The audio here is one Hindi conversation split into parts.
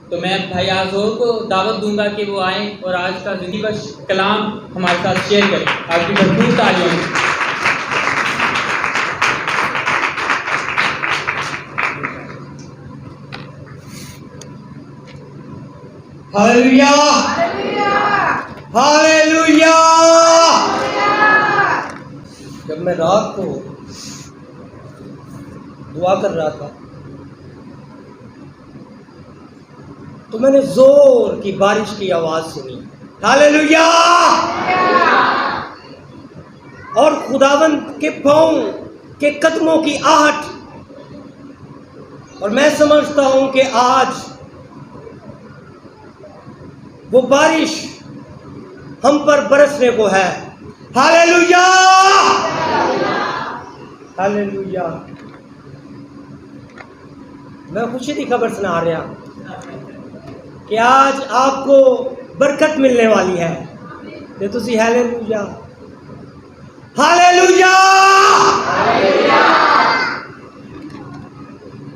तो मैं भाई आज़ोर को दावत दूंगा कि वो आएँ और आज का ज़िंदगी बख्श कलाम हमारे साथ शेयर करें। आपकी भरपूर तालियों। Hallelujah, hallelujah. जब मैं रात को दुआ कर रहा था तो मैंने जोर की बारिश की आवाज सुनी। हालेलुया। और खुदावंद के पांव के कदमों की आहट, और मैं समझता हूं कि आज वो बारिश हम पर बरसने को है। Hallelujah, hallelujah. मैं खुशी की खबर सुना रहा कि आज आपको बरकत मिलने वाली है। ये तुसी हालेलुया, हालेलुया।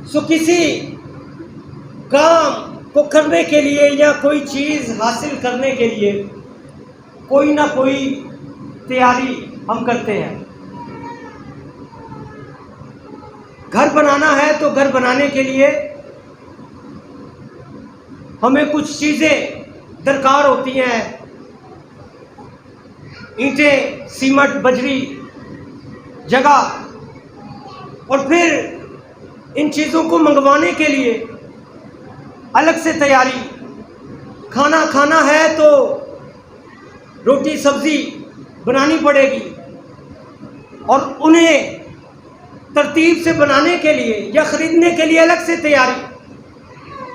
सो किसी काम को करने के लिए या कोई चीज हासिल करने के लिए कोई ना कोई तैयारी हम करते हैं। घर बनाना है तो घर बनाने के लिए हमें कुछ चीजें दरकार होती हैं। ईंटें, सीमेंट, बजरी, जगह, और फिर इन चीजों को मंगवाने के लिए अलग से तैयारी। खाना खाना है तो रोटी सब्जी बनानी पड़ेगी, और उन्हें तरतीब से बनाने के लिए या खरीदने के लिए अलग से तैयारी।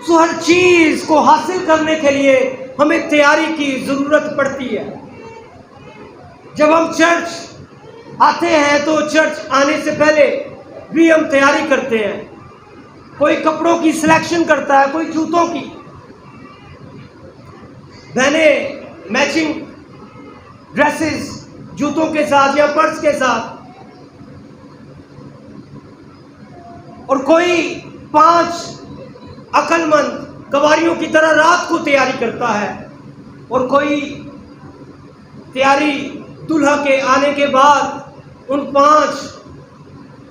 तो हर चीज को हासिल करने के लिए हमें तैयारी की जरूरत पड़ती है। जब हम चर्च आते हैं तो चर्च आने से पहले भी हम तैयारी करते हैं। कोई कपड़ों की सिलेक्शन करता है, कोई जूतों की। बहनें मैचिंग ड्रेसेस जूतों के साथ या पर्स के साथ, और कोई 5 अक्लमंद कवारियों की तरह रात को तैयारी करता है, और कोई तैयारी दूल्हा के आने के बाद उन 5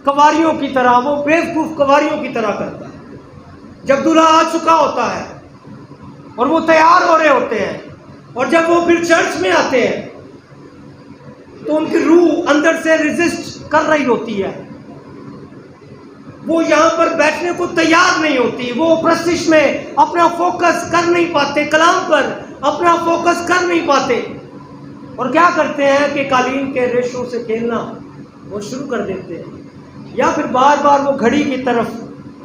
कवारियों की तरह, वो बेवकूफ कवारियों की तरह करता है। जब दूल्हा आ चुका होता है और वो तैयार हो रहे होते हैं, और जब वो फिर चर्च में आते हैं तो उनकी रूह अंदर से रेजिस्ट कर रही होती है। वो यहाँ पर बैठने को तैयार नहीं होती। वो प्रशिश में अपना फोकस कर नहीं पाते, कलाम पर अपना फोकस कर नहीं पाते, और क्या करते हैं कि कालीन के रेशों से खेलना वो शुरू कर देते हैं, या फिर बार बार वो घड़ी की तरफ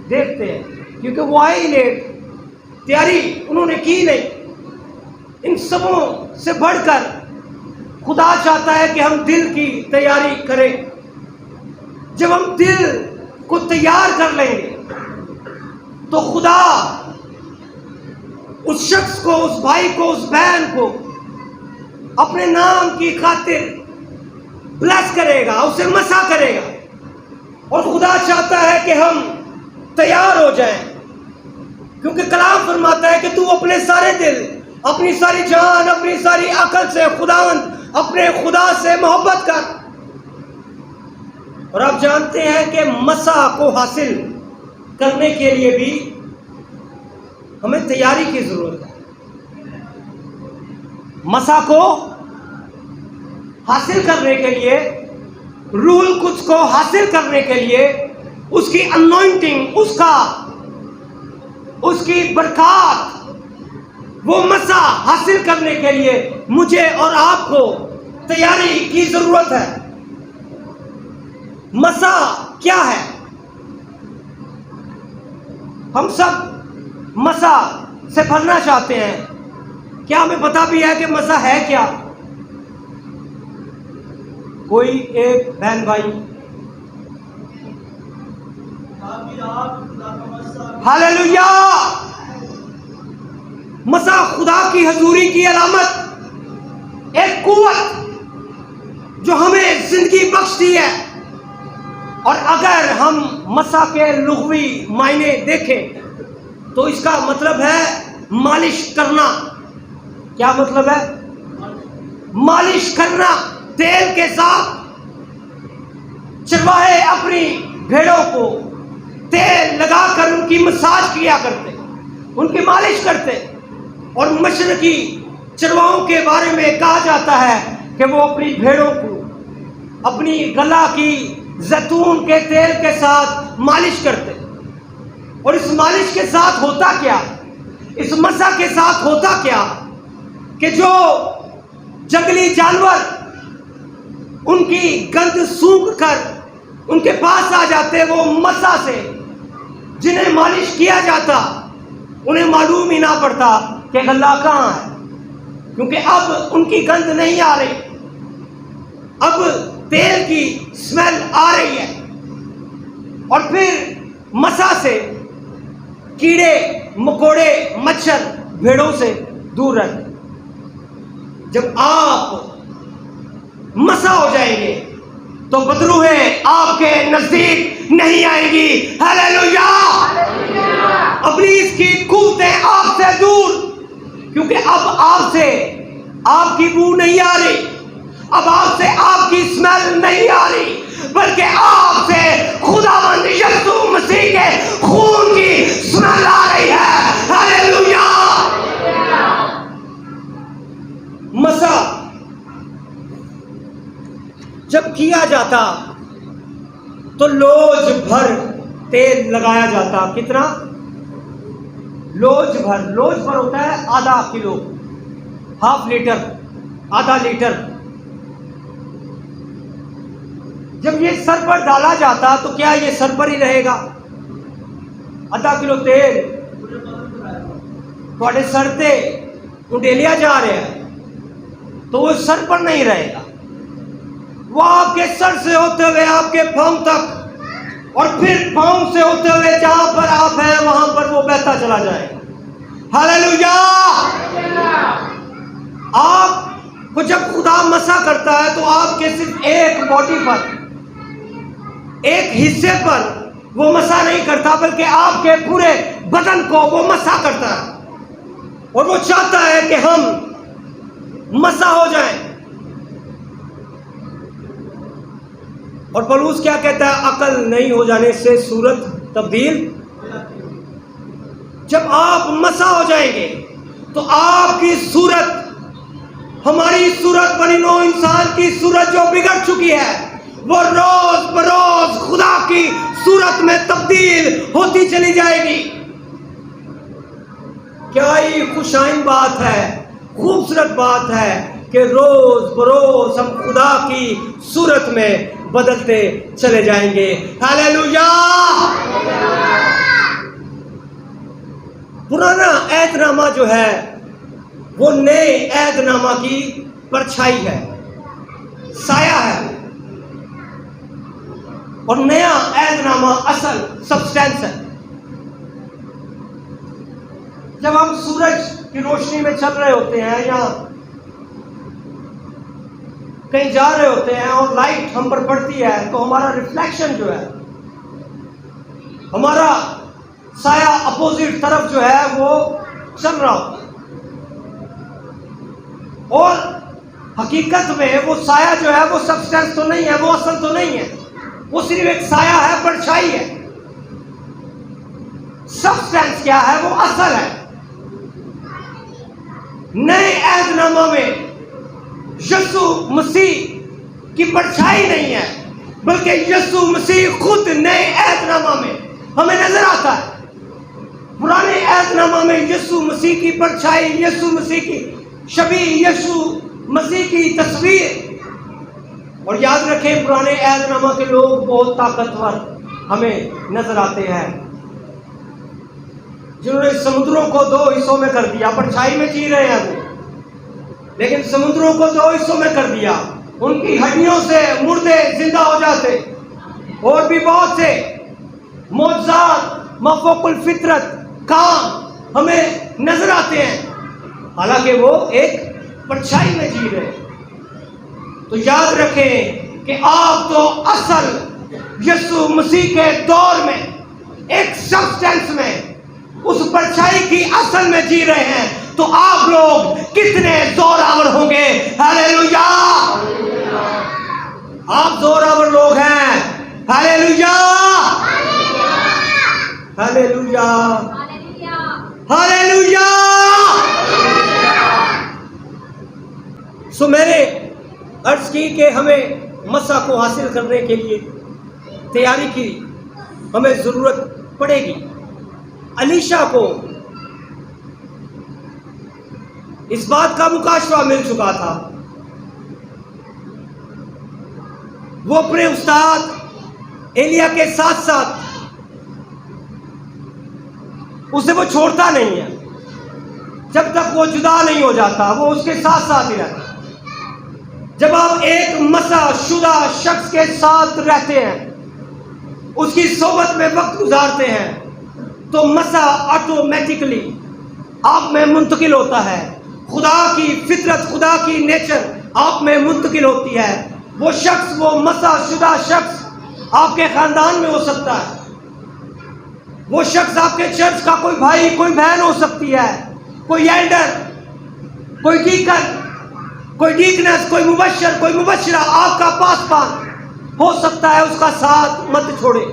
देखते हैं, क्योंकि वो आए ही लेट, तैयारी उन्होंने की नहीं। इन सबों से बढ़कर खुदा चाहता है कि हम दिल की तैयारी करें। जब हम दिल को तैयार कर लेंगे तो खुदा उस शख्स को, उस भाई को, उस बहन को अपने नाम की खातिर ब्लेस करेगा, उसे मसा करेगा। और खुदा चाहता है कि हम तैयार हो जाएं, क्योंकि कलाम फरमाता है कि तू अपने सारे दिल, अपनी सारी जान, अपनी सारी अकल से खुदावंद, अपने खुदा से मोहब्बत कर। और आप जानते हैं कि मसा को हासिल करने के लिए भी हमें तैयारी की जरूरत है। मसा को हासिल करने के लिए, रूहुल कुद्स को हासिल करने के लिए, उसकी अनॉइंटिंग, उसकी बरकत, वो मसा हासिल करने के लिए मुझे और आपको तैयारी की जरूरत है। मसा क्या है? हम सब मसा से भरना चाहते हैं। क्या हमें पता भी है कि मसा है क्या? कोई एक बहन भाई? हालेलुया। मसा खुदा की हजूरी की अलामत, एक कुव्वत जो हमें जिंदगी बख्शती है। और अगर हम मसा के लुग़वी मायने देखें तो इसका मतलब है मालिश करना। क्या मतलब है? मालिश करना। तेल के साथ चरवाहे अपनी भेड़ों को तेल लगाकर उनकी मसाज किया करते, उनकी मालिश करते। और मशरकी चरवाहों के बारे में कहा जाता है कि वो अपनी भेड़ों को अपनी गला की जैतून के तेल के साथ मालिश करते। और इस मालिश के साथ होता क्या, इस मसा के साथ होता क्या कि जो जंगली जानवर उनकी गंध सूंघ कर उनके पास आ जाते, वो मसा से जिन्हें मालिश किया जाता उन्हें मालूम ही ना पड़ता कि गला कहाँ है, क्योंकि अब उनकी गंध नहीं आ रही, अब तेल की स्मेल आ रही है। और फिर मसा से कीड़े मकोड़े मच्छर भेड़ों से दूर रहते। जब आप मसा हो जाएंगे तो बदरूहें आपके नजदीक नहीं आएंगी। हालेलुया। इब्लीस की कुव्वतें आपसे दूर, क्योंकि अब आपसे आपकी बू नहीं आ रही, अब आपसे आपकी स्मेल नहीं आ रही, बल्कि आपसे खुदावंद यीशु मसीह के खून की स्मेल आ रही है। हालेलुया। मसा जब किया जाता तो लोज भर तेल लगाया जाता। कितना? लोज भर। लोज भर होता है आधा किलो, हाफ लीटर, आधा लीटर। जब ये सर पर डाला जाता तो क्या ये सर पर ही रहेगा? आधा किलो तेल थोड़े सर ते उंडेलिया जा रहे हैं तो वो सर पर नहीं रहेगा, वो आपके सर से होते हुए आपके पांव तक, और फिर पांव से होते हुए जहां पर आप हैं वहां पर वो बहता चला जाएगा। हालेलुया। आपको जब खुदा मसा करता है तो आपके सिर्फ एक बॉडी पर, एक हिस्से पर वो मसा नहीं करता, बल्कि आपके पूरे बदन को वो मसा करता है। और वो चाहता है कि हम मसा हो जाएं। और पौलुस क्या कहता है? अकल नहीं हो जाने से सूरत तब्दील। जब आप मसा हो जाएंगे तो आपकी सूरत, हमारी सूरत बनी नौ इंसान की सूरत जो बिगड़ चुकी है, वो रोज बरोज खुदा की सूरत में तब्दील होती चली जाएगी। क्या ही खुशाइन बात है, खूबसूरत बात है कि रोज बरोज हम खुदा की सूरत में बदलते चले जाएंगे। हालेलुया। पुराना ऐतनामा जो है वो नए ऐतनामा की परछाई है, साया है, और नया ऐतनामा असल सब्सटेंस है। जब हम सूरज की रोशनी में चल रहे होते हैं या कहीं जा रहे होते हैं और लाइट हम पर पड़ती है तो हमारा रिफ्लेक्शन जो है, हमारा साया अपोजिट तरफ जो है वो चल रहा होता है। और हकीकत में वो साया जो है वो सब्सटेंस तो नहीं है, वो असल तो नहीं है, वो सिर्फ एक साया है, परछाई है। सब्सटेंस क्या है? वो असल है। नए ऐतनामा में यीशु मसीह की परछाई नहीं है, बल्कि यीशु मसीह खुद नए ऐतनामा में हमें नजर आता है। पुराने ऐतनामा में यीशु मसीह की परछाई, यीशु मसीह की छवि, यीशु मसीह की तस्वीर। और याद रखें, पुराने ऐतनामा के लोग बहुत ताकतवर हमें नजर आते हैं, जिन्होंने समुद्रों को दो हिस्सों में कर दिया। परछाई में जी रहे हैं वो, लेकिन समुद्रों को दो हिस्सों में कर दिया। उनकी हड्डियों से मुर्दे जिंदा हो जाते। और भी बहुत से मौजज़ात, माफोकुल फितरत काम हमें नजर आते हैं, हालांकि वो एक परछाई में जी रहे। तो याद रखें कि आप तो असल यीशु मसीह के दौर में एक सब्सटेंस में उस परछाई की असल में जी रहे हैं, तो आप लोग कितने जोरावर होंगे। हालेलुया, आप जोरावर लोग हैं। Hallelujah, hallelujah, hallelujah. सो मैंने अर्ज की कि हमें मसा को हासिल करने के लिए तैयारी की हमें जरूरत पड़ेगी। अलीशा को इस बात का मुकाशवा मिल चुका था, वो अपने उस्ताद एलिया के साथ साथ उसे वो छोड़ता नहीं है, जब तक वो जुदा नहीं हो जाता वो उसके साथ साथ ही रहता। जब आप एक मसा शुदा शख्स के साथ रहते हैं, उसकी सोबत में वक्त गुजारते हैं, तो मसा ऑटोमेटिकली आप में मुंतकिल होता है। खुदा की फितरत, खुदा की नेचर आप में मुंतकिल होती है। वो शख्स, वो मसा शुदा शख्स आपके खानदान में हो सकता है, वो शख्स आपके चर्च का कोई भाई, कोई बहन हो सकती है, कोई एल्डर, कोई डीकन, कोई डीकनेस, कोई मुबशर, कोई मुबशरा, आपका पासपान हो सकता है। उसका साथ मत छोड़े,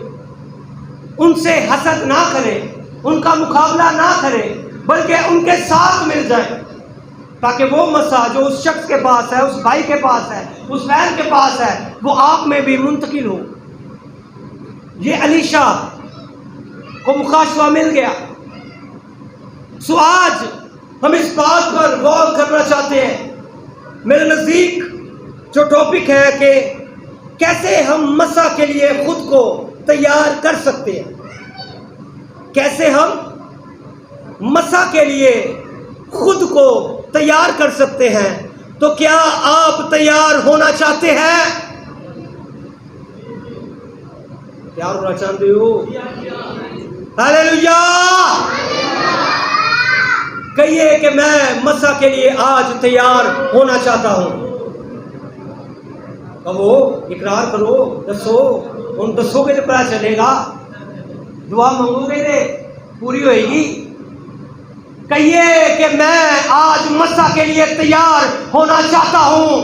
उनसे हसद ना करें, उनका मुकाबला ना करें, बल्कि उनके साथ मिल जाए, ताकि वो मसा जो उस शख्स के पास है, उस भाई के पास है, उस बहन के पास है, वो आप में भी मुंतकिल हो। ये अलीशा को मुकाशवा मिल गया। सो आज हम इस बात पर गौर करना चाहते हैं। मेरे नज़दीक जो टॉपिक है कि कैसे हम मसा के लिए खुद को तैयार कर सकते हैं, कैसे हम मसा के लिए खुद को तैयार कर सकते हैं। तो क्या आप तैयार होना चाहते हैं? तैयार होना चाहते हो? हालेलुया, कहिए कि मैं मसा के लिए आज तैयार होना चाहता हूं। कहो, इकरार करो, दसो। उन दसोगे तो पता चलेगा, दुआ मांगोगे तो पूरी होएगी। कहिए कि मैं आज मसा के लिए तैयार होना चाहता हूं।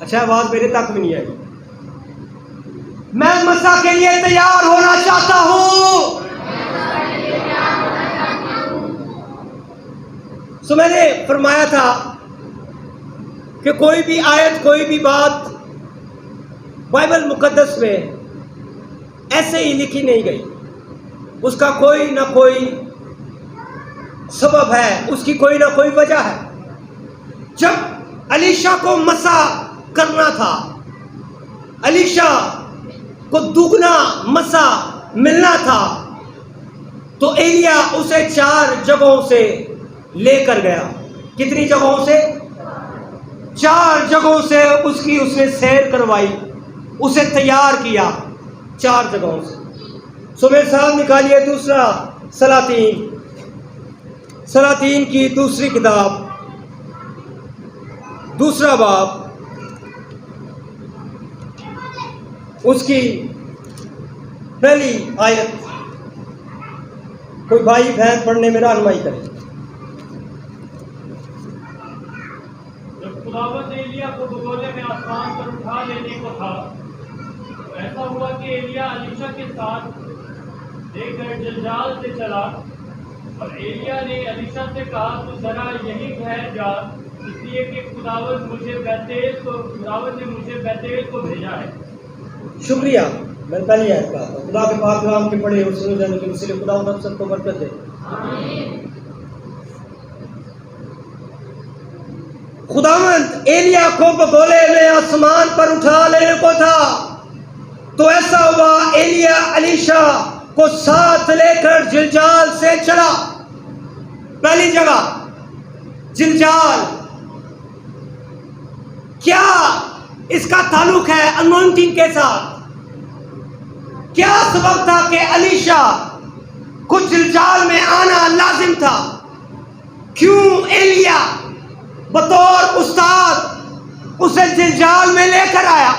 अच्छा, आवाज मेरे तक भी नहीं आई। मैं मसा के लिए तैयार होना चाहता हूं। सो मैंने फरमाया था कि कोई भी आयत, कोई भी बात बाइबल मुकद्दस में ऐसे ही लिखी नहीं गई, उसका कोई ना कोई सबब है, उसकी कोई ना कोई वजह है। जब अलीशा को मसा करना था, अलीशा को दुगना मसा मिलना था, तो एलिया उसे 4 जगहों से लेकर गया। कितनी जगहों से? 4 जगहों से उसने सैर करवाई, उसे तैयार किया 4 जगहों से। सो मेरे साथ निकालिए दूसरा सलातीन की दूसरी किताब, दूसरा बाब, उसकी पहली आयत। कोई भाई बहन पढ़ने में रहनुमाई करे। खुदावंद एलिया को बगोले में आसमान पर उठा लेने को था, तो ऐसा हुआ कि एलिया अलीशा के साथ लेकर जलजाल से चला, और एलिया ने अलीशा से कहा, तू जरा यहीं ठहर जा, इसलिए कि खुदावंद ने मुझे बैतेल को भेजा है। शुक्रिया। मैंने पहले आयत कहा था, खुदा के पाक कलाम के पढ़े और सुने जाने के वसीले खुदा हम सबको बरकत दे। खुदावंद एलिया को बगोले में आसमान पर उठा लेने को था, तो ऐसा हुआ एलिया अलीशा को साथ लेकर जिलजाल से चला। पहली जगह जिलजाल, क्या इसका ताल्लुक है अनॉइंटिंग के साथ? क्या सबब था कि अलीशा को जिलजाल में आना लाजिम था? क्यों एलिया बतौर उस्ताद उसे जिलजाल में लेकर आया?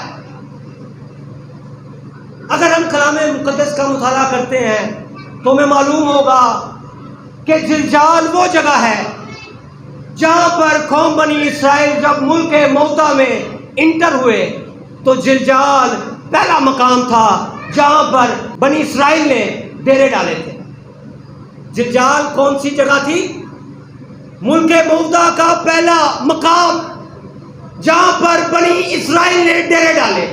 अगर हम कलाम मुकद्दस का मुताला करते हैं तो हमें मालूम होगा कि जिलजाल वो जगह है जहां पर कौम बनी इसराइल जब मुल्क मौता में इंटर हुए तो जिलजाल पहला मकाम था जहां पर बनी इसराइल ने डेरे डाले थे। जिलजाल कौन सी जगह थी? मुल्क मौता का पहला मकाम जहां पर बनी इसराइल ने डेरे डाले।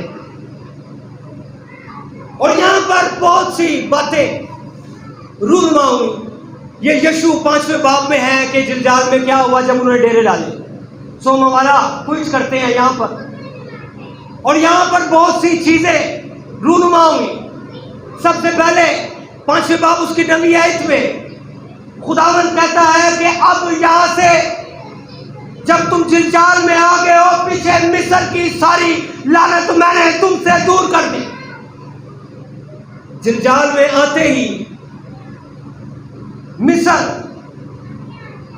और यहां पर बहुत सी बातें रूनुमा हुई। ये यीशु 5वें बाब में है कि जिलजाल में क्या हुआ जब उन्होंने डेरे डाले। सो हम हमारा क्विज करते हैं यहां पर, और यहां पर बहुत सी चीजें रूनुमा हुई। सबसे पहले 5वें बाब उसकी 9वीं आयत में खुदावंद कहता है कि अब यहां से जब तुम जिलजाल में आ गए हो, पीछे मिस्र की सारी लानत मैंने तुमसे दूर कर दी। जिलजाल में आते ही मिस्र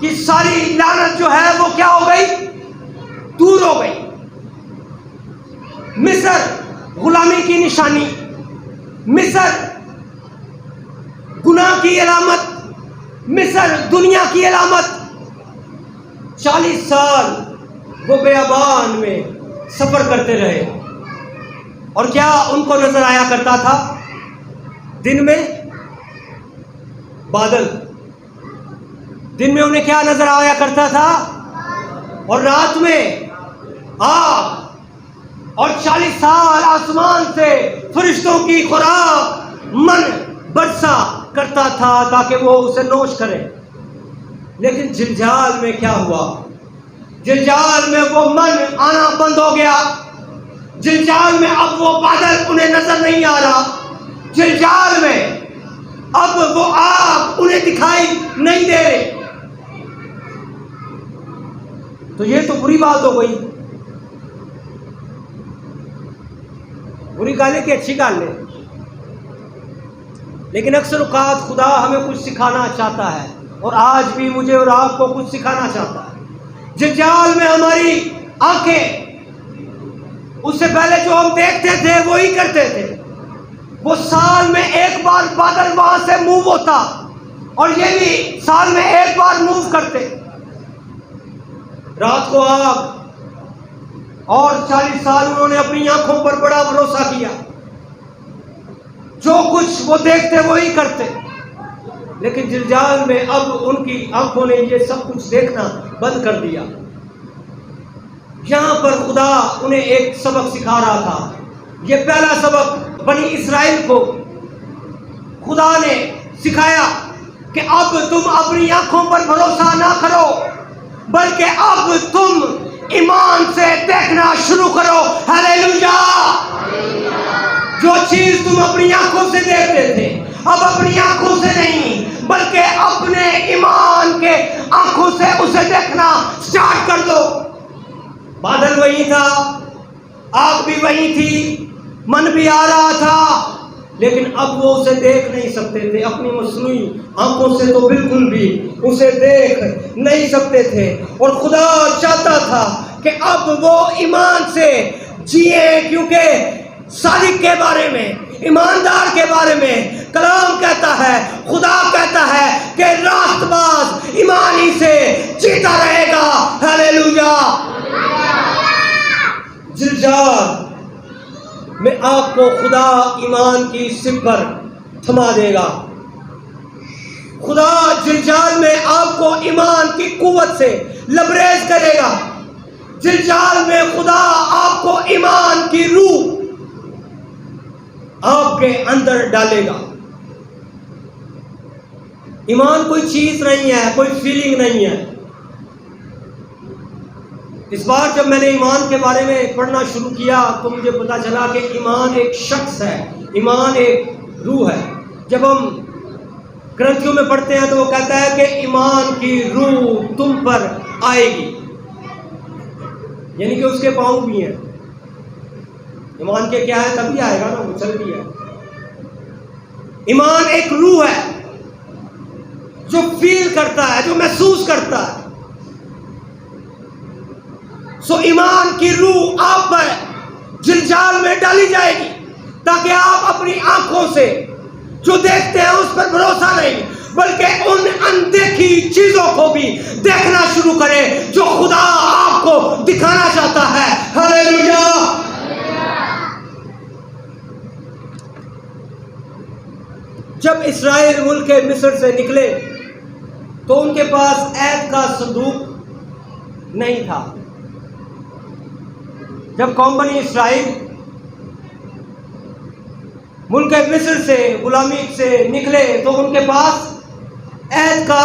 की सारी लानत जो है वो क्या हो गई? दूर हो गई। मिस्र गुलामी की निशानी, मिस्र गुनाह की अलामत, मिस्र दुनिया की अलामत। 40 साल वो बेअबान में सफर करते रहे, और क्या उनको नजर आया करता था? दिन में बादल, दिन में उन्हें क्या नजर आया करता था? और रात में आग। और 40 साल आसमान से फरिश्तों की खुराक मन बरसा करता था ताकि वो उसे नोश करे। लेकिन जिलजाल में क्या हुआ? जिलजाल में वो मन आना बंद हो गया। जिलजाल में अब वो बादल उन्हें नजर नहीं आ रहा। जिलजाल में अब वो आग उन्हें दिखाई नहीं दे रही। तो ये तो बुरी बात हो गई। बुरी गाले की अच्छी गाल है, लेकिन अक्सर औकात खुदा हमें कुछ सिखाना चाहता है, और आज भी मुझे और आपको कुछ सिखाना चाहता है। जिलजाल में हमारी आंखें उससे पहले जो हम देखते थे वो ही करते थे। वो साल में एक बार बादल वहां से मूव होता, और ये भी साल में एक बार मूव करते। रात को आग, और 40 साल उन्होंने अपनी आंखों पर बड़ा भरोसा किया। जो कुछ वो देखते वही करते। लेकिन जिलजाल में अब उनकी आंखों ने ये सब कुछ देखना बंद कर दिया। यहां पर खुदा उन्हें एक सबक सिखा रहा था। ये पहला सबक बनी इसराइल को खुदा ने सिखाया कि अब तुम अपनी आंखों पर भरोसा ना करो, बल्कि अब तुम ईमान से देखना शुरू करो। हालेलुया। जो चीज तुम अपनी आंखों से देखते थे, अब अपनी आंखों से नहीं बल्कि अपने ईमान के आंखों से उसे देखना स्टार्ट कर दो। बादल वही था, आग भी वही थी, मन भी आ रहा था, लेकिन अब वो उसे देख नहीं सकते थे। अपनी मसनूई आंखों से तो बिल्कुल भी उसे देख नहीं सकते थे। और खुदा चाहता था कि अब वो ईमान से जिए, क्योंकि सादिक के बारे में, ईमानदार के बारे में कलाम कहता है, खुदा कहता है कि रास्तबाज ईमानी से जीता रहेगा। हालेलुया। जिलजाल में आपको खुदा ईमान की सिर पर थमा देगा। खुदा जिलजाल में आपको ईमान की कुव्वत से लबरेज करेगा। जिलजाल में खुदा आपको ईमान की रूह आपके अंदर डालेगा। ईमान कोई चीज नहीं है, कोई फीलिंग नहीं है। इस बार जब मैंने ईमान के बारे में पढ़ना शुरू किया तो मुझे पता चला कि ईमान एक शख्स है, ईमान एक रूह है। जब हम ग्रंथियों में पढ़ते हैं तो वो कहता है कि ईमान की रूह तुम पर आएगी, यानी कि उसके पाँव भी हैं। ईमान के क्या है? तभी आएगा ना, वो चलती है। ईमान एक रूह है जो फील करता है, जो महसूस करता है। सो ईमान की रूह आप पर जिलजाल में डाली जाएगी। ताकि आप अपनी आंखों से जो देखते हैं उस पर भरोसा नहीं, बल्कि उन अनदेखी चीजों को भी देखना शुरू करें जो खुदा आपको दिखाना चाहता है। हालेलुया। जब इस्राएल मुल्क मिस्र से निकले तो उनके पास ऐद का संदूक नहीं था। जब कौम बनी इस्राएल मुल्क मिस्र से गुलामी से निकले तो उनके पास ऐद का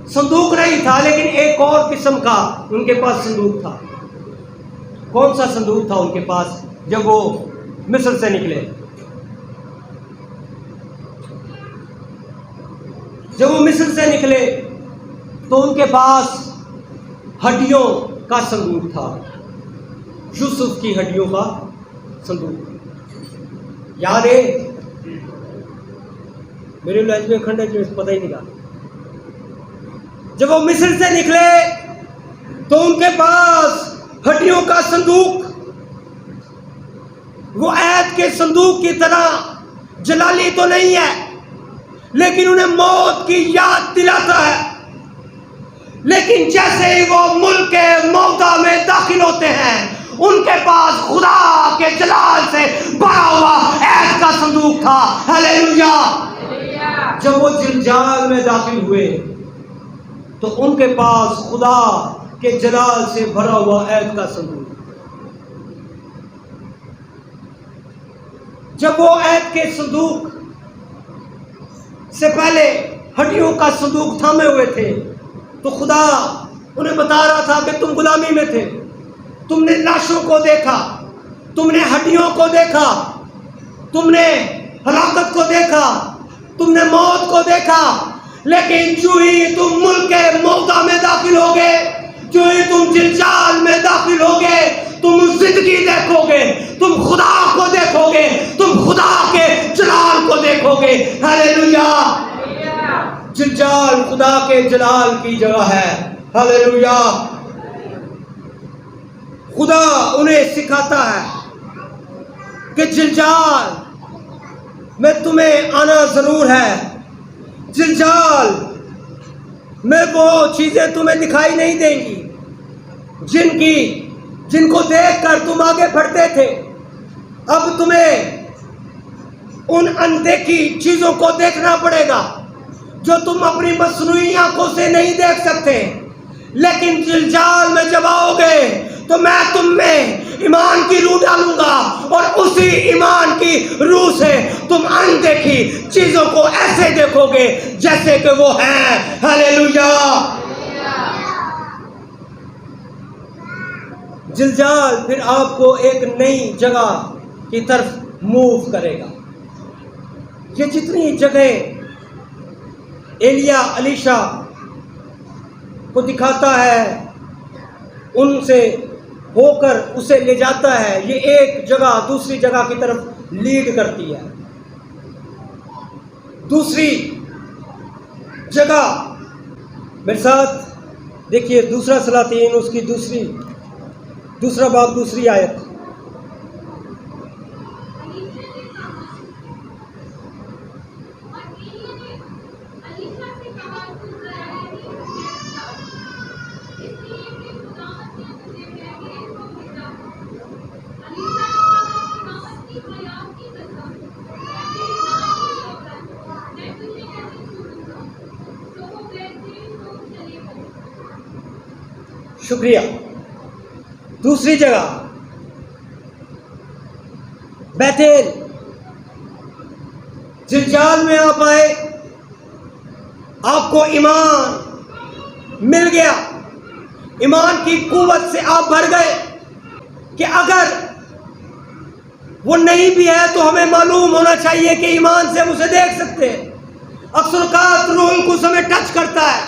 संदूक नहीं था, लेकिन एक और किस्म का उनके पास संदूक था। कौन सा संदूक था उनके पास जब वो मिस्र से निकले? जब वो मिस्र से निकले तो उनके पास हड्डियों का संदूक था, यूसुफ की हड्डियों का संदूक। याद है? मेरे लहजे में खंड है जो पता ही नहीं था। जब वो मिस्र से निकले तो उनके पास हड्डियों का संदूक, वो ऐद के संदूक की तरह जलाली तो नहीं है, लेकिन उन्हें मौत की याद दिलाता है। लेकिन जैसे ही वो मुल्क के मौदा में दाखिल होते हैं, उनके पास खुदा के जलाल से भरा हुआ ऐद का संदूक था। हालेलुया। जब वो जिलजाल में दाखिल हुए तो उनके पास खुदा के जलाल से भरा हुआ ऐद का संदूक। जब वो ऐद के संदूक से पहले हड्डियों का संदूक थामे हुए थे तो खुदा उन्हें बता रहा था कि तुम गुलामी में थे, तुमने लाशों को देखा, तुमने हड्डियों को देखा, तुमने हलाकत को देखा, तुमने मौत को देखा, लेकिन जो ही तुम मुल्क के मौदा में दाखिल होगे, जो ही तुम जिलजाल में दाखिल होगे, तुम जिंदगी देखोगे, तुम खुदा को देखोगे, तुम खुदा के जलाल को देखोगे। हालेलुया। जिलजाल खुदा के जलाल की जगह है। हालेलुया। खुदा उन्हें सिखाता है कि जिलजाल में तुम्हें आना जरूर है, जिलजाल में वो चीजें तुम्हें दिखाई नहीं देंगी जिनको देखकर तुम आगे बढ़ते थे। अब तुम्हें उन अनदेखी चीजों को देखना पड़ेगा जो तुम अपनी मसनूई आंखों से नहीं देख सकते। लेकिन जिलजाल में जब आओगे तो मैं तुम में ईमान की रूह डालूंगा और उसी ईमान की रूह से तुम अनदेखी चीजों को ऐसे देखोगे जैसे कि वो हैं। हालेलुया। जिलजाल फिर आपको एक नई जगह की तरफ मूव करेगा। ये जितनी जगह एलिया अलीशा को दिखाता है, उनसे होकर उसे ले जाता है, ये एक जगह दूसरी जगह की तरफ लीड करती है। दूसरी जगह मेरे साथ देखिए, दूसरा सलातीन उसकी दूसरा बाब दूसरी आयत। शुक्रिया। दूसरी जगह बैतेल, जिलजाल में आप आए, आपको ईमान मिल गया, ईमान की कुव्वत से आप भर गए कि अगर वो नहीं भी है तो हमें मालूम होना चाहिए कि ईमान से हम उसे देख सकते हैं। अक्सर औक़ात रूह कुछ हमें टच करता है,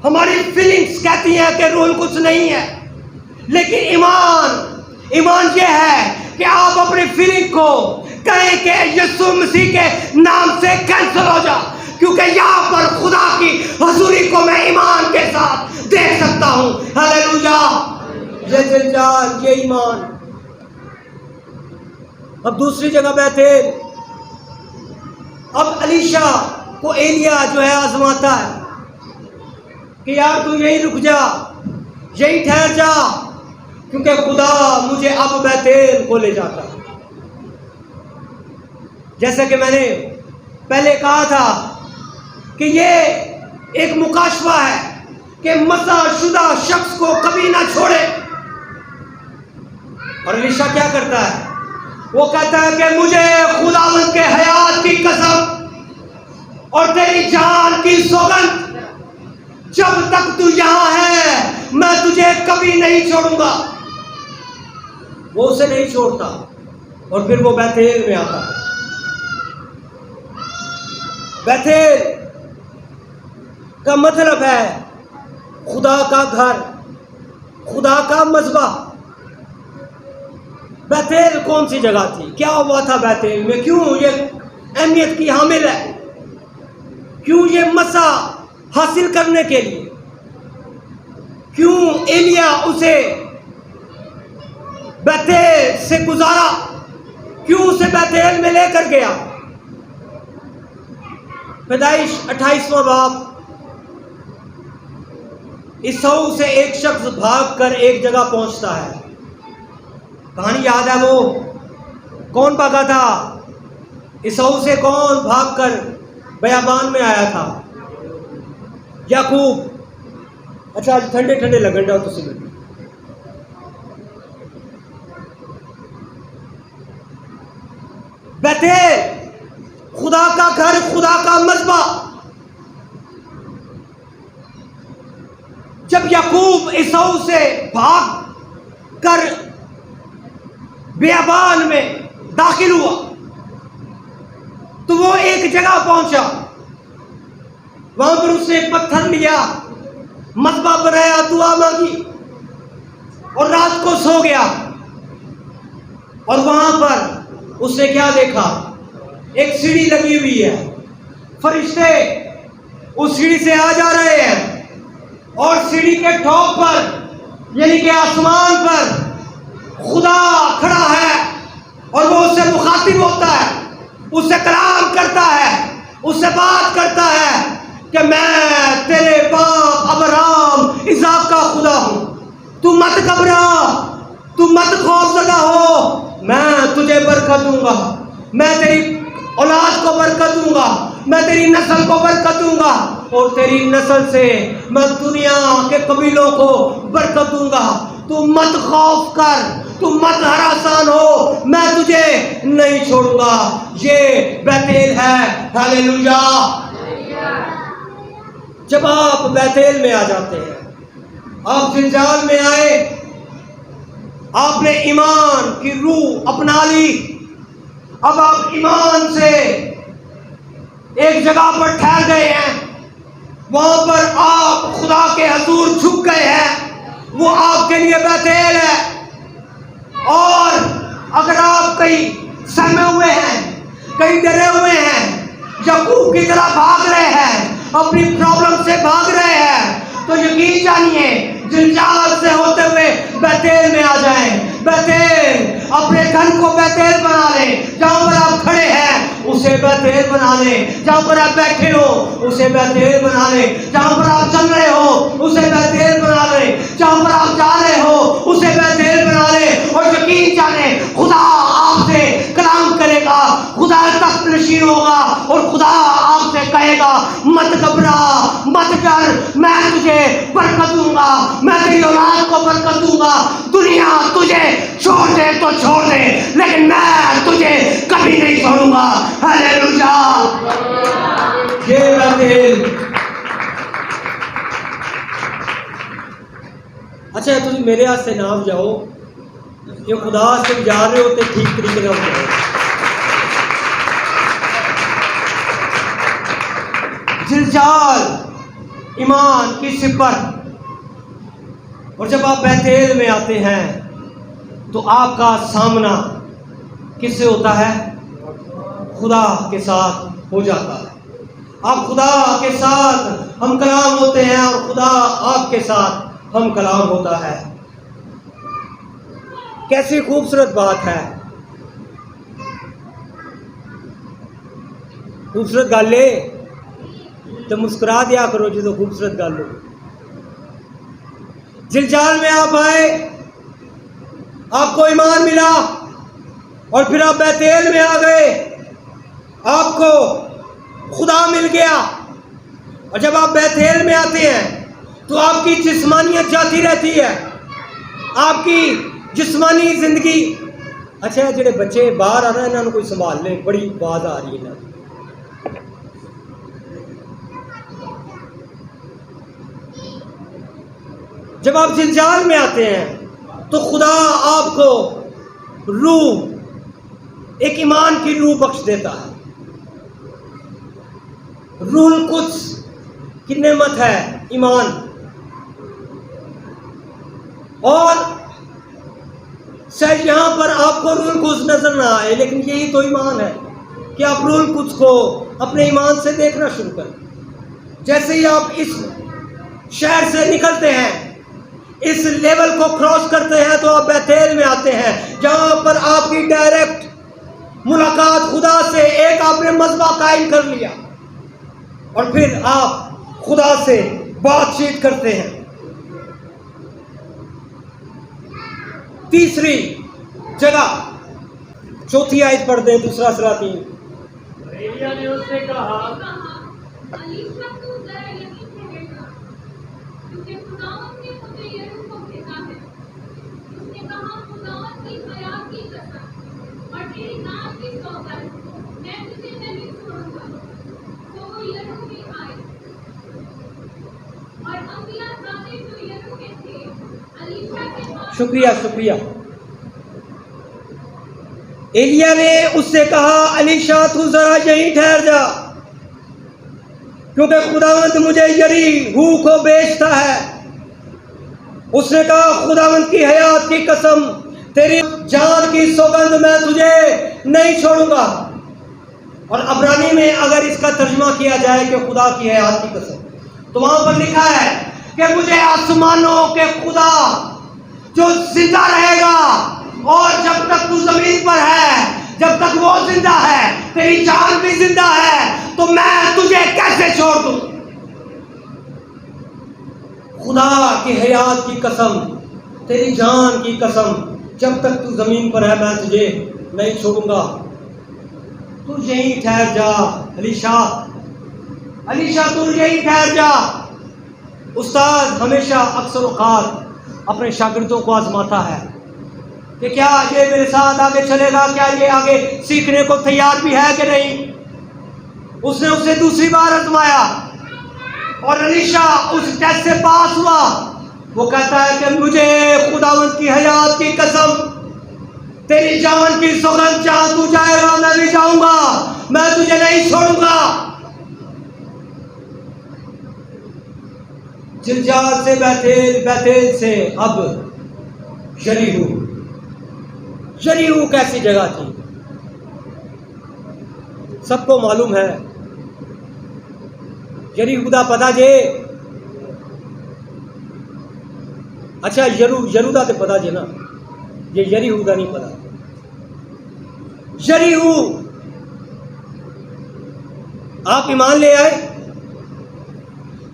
हमारी फीलिंग्स कहती हैं कि रूह कुछ नहीं है, लेकिन ईमान ये है कि आप अपनी फीलिंग को कहें कि यीशु मसीह के नाम से कैंसिल हो जा, क्योंकि यहाँ पर खुदा की हजूरी को मैं ईमान के साथ देख सकता हूँ। हालेलुया। ये जिलजाल, ये ईमान अब दूसरी जगह बैतेल। अब अलीशा को एलिया जो है आजमाता है कि यार तू यहीं रुक जा, यहीं ठहर जा, क्योंकि खुदा मुझे अब बैतेल को ले जाता है। जैसा कि मैंने पहले कहा था कि ये एक मुकाशवा है कि मसाशुदा शख्स को कभी ना छोड़े। और अलीशा क्या करता है? वो कहता है कि मुझे खुदावंद के हयात की कसम और तेरी जान की सौगंध, जब तक तू यहां है मैं तुझे कभी नहीं छोड़ूंगा। वो उसे नहीं छोड़ता और फिर वो बैतेल में आता है। बैतेल का मतलब है खुदा का घर, खुदा का मज़बा। बैतेल कौन सी जगह थी? क्या हुआ था बैतेल में? क्यों ये अहमियत की हामिल है? क्यों ये मसा हासिल करने के लिए? क्यों एलिया उसे बैतेल से गुजारा? क्यों उसे बैतेल में लेकर गया? पैदाइश 28वां बाब। इसऊ से एक शख्स भागकर एक जगह पहुंचता है। कहानी याद है? वो कौन भागा था? इसऊ से कौन भागकर बयाबान में आया था? याकूब। अच्छा, आज ठंडे ठंडे लगन जाओ तुसी में। बैतेल खुदा का घर, खुदा का मज़बा। जब याकूब इसऊ से भाग कर बियाबान में दाखिल हुआ तो वो एक जगह पहुंचा। वहां पर उसने एक पत्थर लिया, मज़बा बनाया, दुआ मांगी और रात को सो गया। और वहां पर उसने क्या देखा? एक सीढ़ी लगी हुई है, फरिश्ते उस सीढ़ी से आ जा रहे हैं और सीढ़ी के टॉप पर यानी कि आसमान पर खुदा खड़ा है और वो उससे मुखातिब होता है, उससे कलाम करता है, उससे बात करता है कि मैं तेरे बाप अब्राहम इसाक का खुदा हूं, तू मत घबरा, तू मत खौफजदा हो, मैं तुझे बरकत दूंगा, मैं तेरी औलाद को बरकत दूंगा, मैं तेरी नस्ल को बरकत दूंगा और तेरी नस्ल से मैं दुनिया के कबीलों को बरकत दूंगा। तू मत खौफ कर, तू मत हरासान हो, मैं तुझे नहीं छोड़ूंगा। ये बैतेल है। हालेलुया। जब आप बैतेल में आ जाते हैं, आप जिलजाल में आए, आपने ईमान की रूह अपना ली। अब आप ईमान से एक जगह पर ठहर गए हैं, वहां पर आप खुदा के हजूर झुक गए हैं। वो आपके लिए बैतेल है। और अगर आप कहीं सहमे हुए हैं, कहीं डरे हुए हैं, याकूब की तरह भाग रहे हैं, अपनी प्रॉब्लम से भाग रहे हैं, तो यकीन जानिए जिलजाल से होते हुए बैतेल में आ जाएं। बैतेल, अपने घर को बैतेल बना लें। जहां पर आप खड़े हैं उसे बैतेल बना लें, जहां पर आप बैठे हो उसे बैतेल बना लें, जहां पर आप चल रहे हो उसे बैतेल बना लें, जहां पर आप जा रहे हो उसे बैतेल बना लें। और यकीन जाने खुदा आपसे कलाम करेगा, खुदा तख्त नशीन होगा और खुदा आपसे कहेगा मत घबरा, मत डर, मैं तुझे बरकत दूंगा, मैं तेरी औलाद को बरकत दूंगा। दुनिया तुझे छोड़ दे तो छोड़ दे, लेकिन मैं तुझे कभी नहीं छोड़ूंगा। हालेलुया। ये बैतेल। अच्छा, तुम मेरे हाथ से नाम जाओ, ये खुदा से जा रहे होते ठीक तरीके से जाओ। जिलजाल ईमान की सिफत। और जब आप बैतेल में आते हैं तो आपका सामना किससे होता है? खुदा के साथ हो जाता है। आप खुदा के साथ हम कलाम होते हैं और खुदा आपके साथ हम कलाम होता है। कैसी खूबसूरत बात है खूबसूरत गल है तो मुस्कुरा दिया करो जो खूबसूरत गल हो। जिलजाल में आप आए, आपको ईमान मिला और फिर आप बैतेल में आ गए, आपको खुदा मिल गया। और जब आप बैतेल में आते हैं तो आपकी जिस्मानियत जाती रहती है, आपकी जिस्मानी जिंदगी। अच्छा जेडे बच्चे बाहर आ रहे हैं इन्होंने कोई संभाल ले, बड़ी आवाज आ रही है ना। जब आप जिलजाल में आते हैं तो खुदा आपको रूह, एक ईमान की रूह बख्श देता है। रूहुल कुद्स की नेमत है ईमान। और शायद यहां पर आपको रूहुल कुद्स नजर ना आए, लेकिन यही तो ईमान है कि आप रूहुल कुद्स को अपने ईमान से देखना शुरू करें। जैसे ही आप इस शहर से निकलते हैं, इस लेवल को क्रॉस करते हैं, तो आप बैतेल में आते हैं, जहां पर आपकी डायरेक्ट मुलाकात खुदा से, एक आपने मज़बा कायम कर लिया और फिर आप खुदा से बातचीत करते हैं। तीसरी जगह, चौथी आयत पढ़ दें, दूसरा सूरा 3। एलिया ने उससे कहा, अलीशा तू जरा यहीं ठहरना, क्योंकि खुदावंद ने मुझे यरीहो को भेजा है। उसने कहा, खुदावंद की हयात की कसम और तेरी जान की सौगंध, मैं तुझे नहीं छोड़ूंगा। तो वो यरीहो में आए और अंबिया सारे जो यरीहो में थे अलीशा के पास। शुक्रिया। एलिया ने उससे कहा, अलीशा तू जरा यहीं ठहर जा, क्योंकि खुदावंद मुझे यरीहो को बेचता है। उसने कहा, खुदावंद की हयात की कसम, तेरी जान की सौगंध, मैं तुझे नहीं छोड़ूंगा। और अब्रानी में अगर इसका तर्जुमा किया जाए कि खुदा की हयात की कसम, तो वहां पर लिखा है कि मुझे आसमानों के खुदा जो जिंदा रहेगा, और जब तक तू जमीन पर है, जब तक वो जिंदा है, तेरी जान भी जिंदा है, तो मैं तुझे कैसे छोड़ दूं। खुदा की हयात की कसम, तेरी जान की कसम, जब तक तू जमीन पर है मैं तुझे नहीं छोड़ूंगा। तू यहीं ठहर जा अलीशा, तू यहीं ठहर जा। उस्ताद हमेशा अक्सर औकात अपने शागिर्दों को आजमाता है कि क्या ये मेरे साथ आगे चलेगा, क्या ये आगे सीखने को तैयार भी है कि नहीं। उसने उसे दूसरी बार आजमाया और अलीशा उस टेस्ट से पास हुआ। वो कहता है कि मुझे खुदावंद की हयात की कसम, तेरी जान की सौगंध, जहां तू जाएगा मैं भी जाऊंगा, मैं तुझे नहीं छोड़ूंगा। जिलजाल से बैतेल, बैतेल से अब यरीहो कैसी जगह थी सबको मालूम है। यरीहो दा पता जे, अच्छा यरू दा ते पता जे ना, ये यरीहो दा नहीं पता। यरीहो आप ईमान ले आए,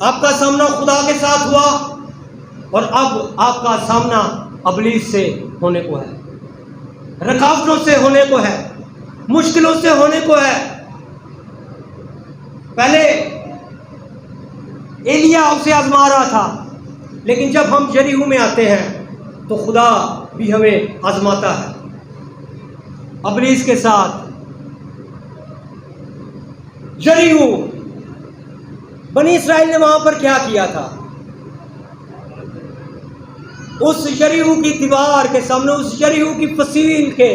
आपका सामना खुदा के साथ हुआ और अब आपका सामना अबलीस से होने को है, रुकावटों से होने को है, मुश्किलों से होने को है। पहले एलिया उसे आजमा रहा था, लेकिन जब हम यरीहो में आते हैं तो खुदा भी हमें आजमाता है अबलीस के साथ। यरीहो, बनी इस्राइल ने वहां पर क्या किया था? उस यरीहो की दीवार के सामने, उस यरीहो की फसील के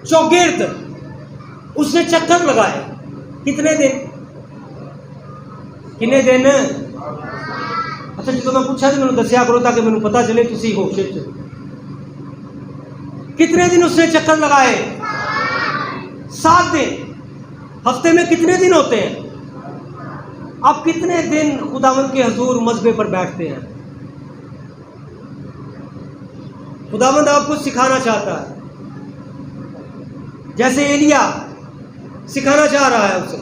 चौगिर्द उसने चक्कर लगाए। कितने दिन? अच्छा जो मैं पूछा तो मैंने दसिया करो ताकि मैंने पता चले तुसी हो। कितने दिन उसने चक्कर लगाए? 7 दिन। हफ्ते में कितने दिन होते हैं? आप कितने दिन खुदावंद के हुजूर मज़बे पर बैठते हैं? खुदावंद आपको सिखाना चाहता है, जैसे एलिया सिखाना चाह रहा है उसे।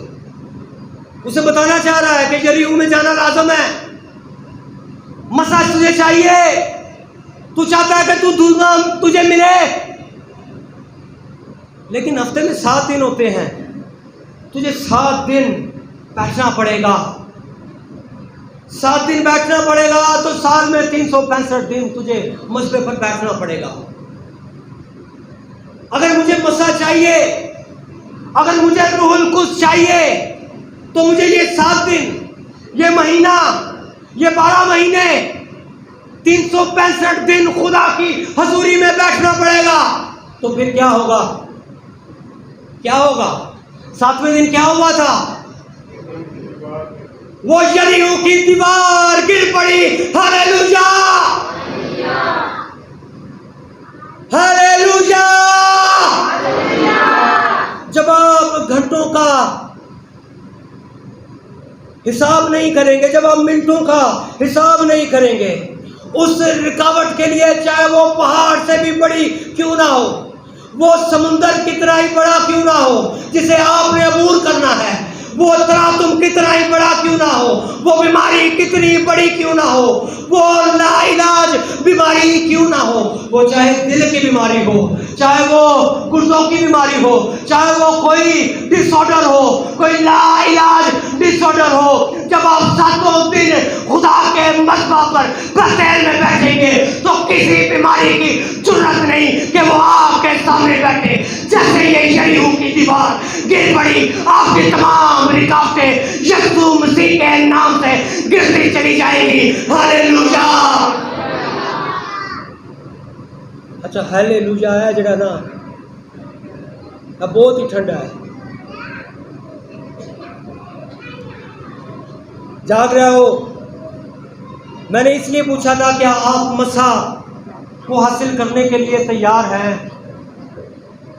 उसे बताना चाह रहा है कि यरीहो में जाना लाजम है। मसा तुझे चाहिए, तू चाहता है कि तू दूसरा तुझे मिले, लेकिन हफ्ते में 7 दिन होते हैं, तुझे 7 दिन बैठना पड़ेगा। 7 दिन बैठना पड़ेगा तो साल में 365 दिन तुझे मसबे पर बैठना पड़ेगा। अगर मुझे मसा चाहिए, अगर मुझे रूहुल कुद्स चाहिए, तो मुझे ये 7 दिन, ये महीना, ये 12 महीने, 365 दिन खुदा की हजूरी में बैठना पड़ेगा। तो फिर क्या होगा? क्या होगा? 7वें दिन क्या हुआ था? वो यरीहो की दीवार गिर पड़ी। Hallelujah, hallelujah. जब आप घंटों का हिसाब नहीं करेंगे, जब आप मिनटों का हिसाब नहीं करेंगे, उस रुकावट के लिए, चाहे वो पहाड़ से भी बड़ी क्यों ना हो, वो समुंदर कितना ही बड़ा क्यों ना हो जिसे आपने अबूर करना है, वो तरातुम कितना ही बड़ा क्यों ना हो, वो बीमारी कितनी बड़ी क्यों ना हो, वो लाइलाज बीमारी क्यों ना हो, वो चाहे दिल की बीमारी हो, चाहे वो गुर्दों की बीमारी हो, चाहे वो कोई डिसऑर्डर हो, कोई लाइलाज डिसऑर्डर हो, जब आप 7 दिन खुदा के मज़बा पर बतेल में बैठेंगे तो किसी बीमारी की जरूरत नहीं कि वो आपके सामने बैठे। जैसे ये यरीहो की दीवार गिर पड़ी, आपकी तमाम रुकावटें यीशु मसीह के नाम से गिरती चली जाएंगी। हालेलुया। अच्छा, हालेलुया है जड़ा ना, अब बहुत ही ठंडा है। जाग रहे हो? मैंने इसलिए पूछा था कि आप मसा को हासिल करने के लिए तैयार हैं,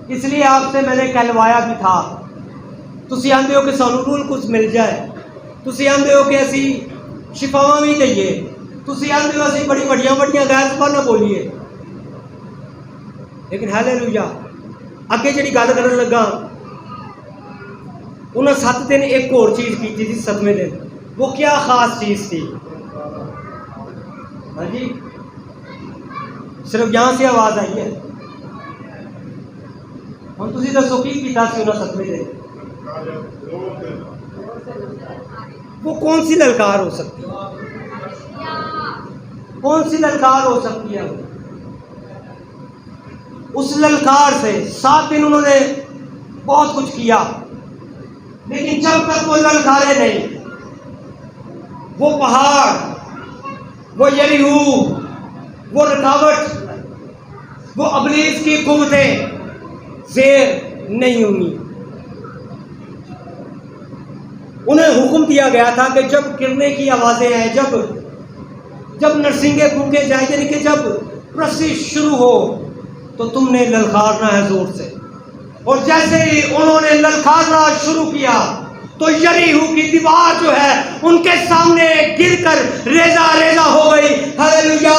इसलिए आपसे मैंने कहलवाया भी था। तुसी आंदे हो कि सानू रूहुल कुद्स मिल जाए, तुसी आंदे हो कि असी शिफावां भी दईए, तुसी आंदे हो असी बड़ी वड्डियां वड्डियां गैर ज़बानां बोलीए, लेकिन हालेलुया अगे जिहड़ी गल करन लगा, उन्हें 7 दिन एक होर चीज़ की थी 7वें दिन। वो क्या खास चीज़ थी? हाँ जी, सिर्फ यहाँ से आवाज़ आई है। हम तुसी दसो की कीता सी उन्हें 7वें दिन? वो कौन सी ललकार हो सकती है? कौन सी ललकार हो सकती है? उस ललकार से 7 दिन उन्होंने बहुत कुछ किया, लेकिन जब तक वो ललकारे नहीं, वो पहाड़, वो यरीहो, वो रुकावट, वो अबलीस की कुव्वतें ज़ेर नहीं हुई। उन्हें हुक्म दिया गया था कि जब गिरने की आवाज़ें आए, जब नरसिंगे फूके जाए, यानी कि जब प्रस्तुति शुरू हो, तो तुमने ललकारना है जोर से। और जैसे ही उन्होंने ललकारना शुरू किया तो यरीहो की दीवार जो है उनके सामने गिरकर रेजा रेजा हो गई। हालेलुया।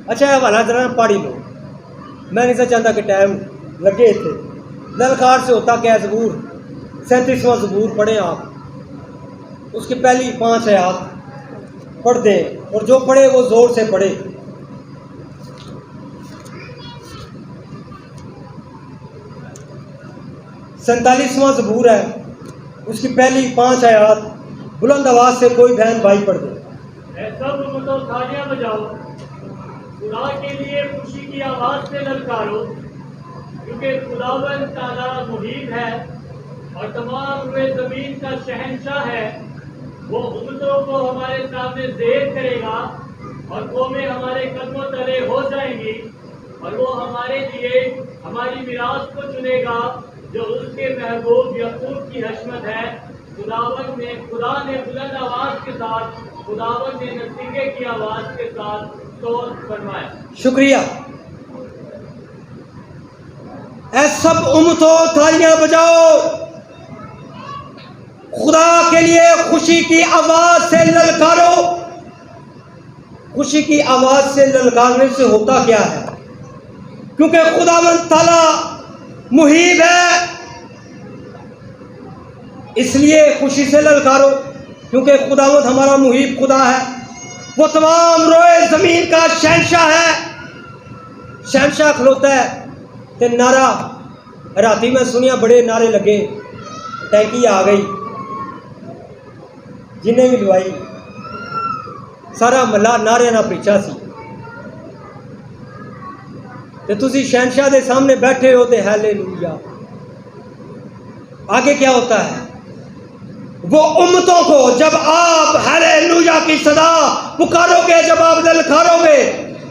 अच्छा, हवाला जरा पढ़ी लो, मैं नहीं चाहता कि टाइम लगे थे। ललकार से होता क्या? ज़बूर 37वां ज़बूर पढ़ें आप, उसकी पहली 5 आयत पढ़ दें, और जो पढ़े वो जोर से पढ़े। सैंतालीसवां ज़बूर है, उसकी पहली 5 आयत बुलंद आवाज से कोई बहन भाई पढ़ दे। सब उम्मतों तालियां बजाओ, खुदा के लिए खुशी की आवाज से ललकारो, क्योंकि खुदावंद ताला मुहीब है और तमाम रुए जमीन का शहंशाह है। वो उम्मतों को हमारे सामने ज़ेर करेगा और कौमें हमारे कदमों तले हो जाएंगी, और वो हमारे लिए हमारी मिरास को चुनेगा जो उसके महबूब याकूब की हशमत है। खुदा ने बुलंद आवाज के साथ, खुदावंद ने नरसिंगे की आवाज के साथ तौल फरमाया। शुक्रिया। ऐ सब उम्मतों तालियां बजाओ, खुदा के लिए खुशी की आवाज से ललकारो। खुशी की आवाज से ललकारने से होता क्या है? क्योंकि खुदावंद ताला मुहीब है, इसलिए खुशी से ललकारो, क्योंकि खुदावंद हमारा मुहीब खुदा है। वो तमाम रोए ज़मीन का शहंशाह है। शहंशाह खलोता है ते नारा राती में सुनिया बड़े नारे लगे, टैंकी आ गई, जिन्हें भी लवाई सारा मल्ला नारे ना पीछा सी। ते तुसी शहंशाह के सामने बैठे हो ते हालेलुया। आगे क्या होता है? वो उम्मतों को जब आप हालेलुया की सदा पुकारोगे, जब आप ललकारोगे,